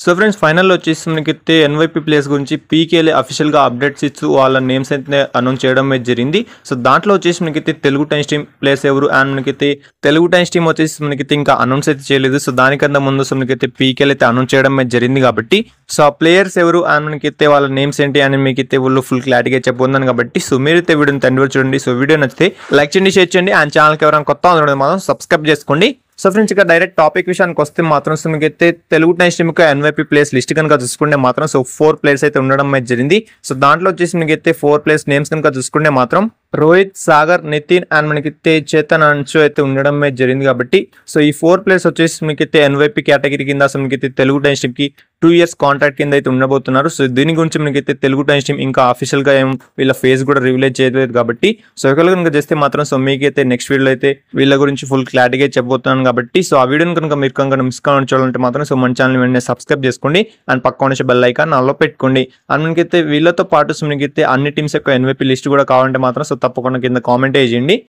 So friends ఫైనల్లో వచ్చేసి మనకైతే ఎన్వైపీ ప్లేయర్స్ గురించి పీకేఎల్ అఫీషియల్గా అప్డేట్స్ ఇస్తూ వాళ్ళ నేమ్స్ అయితే అనౌన్స్ చేయడం అయితే జరిగింది. సో దాంట్లో వచ్చేసి మనకైతే తెలుగు టైమ్స్ టీమ్ ప్లేయర్స్ ఎవరు అండ్ మనకైతే తెలుగు టైమ్స్ టీమ్ వచ్చేసి మనకైతే ఇంకా అనౌన్స్ అయితే చేయలేదు. సో దానికన్నా ముందు సో మనకైతే పీకేఎల్ అయితే అనౌన్స్ చేయడం అయితే జరిగింది కాబట్టి సో ఆ ప్లేయర్స్ ఎవరు అండ్ మనకైతే వాళ్ళ నేమ్స్ ఏంటి అని మీకైతే వాళ్ళు ఫుల్ క్లారిటీగా చెప్పబోతున్నాను కాబట్టి సో మీరైతే వీడియోని తండ్రి చూడండి. సో వీడియో నచ్చితే లైక్ చేయండి, షేర్ చేయండి అండ్ ఛానల్కి ఎవరైనా కొత్త మాత్రం సబ్స్క్రైబ్ చేసుకోండి. సో ఫ్రెండ్స్ ఇక డైరెక్ట్ టాపిక్ విషయానికి వస్తే మాత్రం సో మీకైతే Telugu times team NYP players list కనుక చూసుకుంటే మాత్రం సో 4 ప్లేయర్స్ అయితే ఉండడం అయితే జరిగింది. సో దాంట్లో వచ్చేసి మీకైతే 4 ప్లేయర్స్ నేమ్స్ కనుక చూసుకుంటే మాత్రం రోహిత్, సాగర్, నితిన్ అండ్ మనకైతే చేతన్ అంచు అయితే ఉండడం అయితే జరిగింది కాబట్టి సో ఈ 4 ప్లేయర్స్ వచ్చేసి మీకైతే ఎన్వైపీ కేటగిరీ కింద సో మీకైతే తెలుగు టైమ్స్ టీమ్ కి 2 years కాంట్రాక్ట్ కింద అయితే ఉండబోతున్నారు. సో దీని గురించి మనకైతే తెలుగు టైమ్స్ టీమ్ ఇంకా అఫీషియల్ గా ఏం వీళ్ళ ఫేస్ కూడా రివీల్ చేయలేదు కాబట్టి సో ఒకవేళ కనుక చేస్తే మాత్రం సో మీకైతే నెక్స్ట్ వీడియో అయితే వీళ్ళ గురించి ఫుల్ క్లారిటీగా చెప్పబోతున్నాను కాబట్టి సో ఆ వీడియోని కనుక మీరు కనుక మిస్ కావాలని చూడాలంటే మాత్రం సో మన ఛానల్ వెంటనే సబ్స్క్రైబ్ చేసుకోండి అండ్ పక్కన వచ్చే బెల్ ఐకాన్ ఆల్లో పెట్టుకోండి. అండ్ మనకైతే వీళ్ళతో పాటు సో మనకైతే అన్ని టీమ్స్ యొక్క ఎన్వైపీ లిస్ట్ కూడా కావాలంటే మాత్రం సో తప్పకుండా కింద కామెంట్ చేయండి.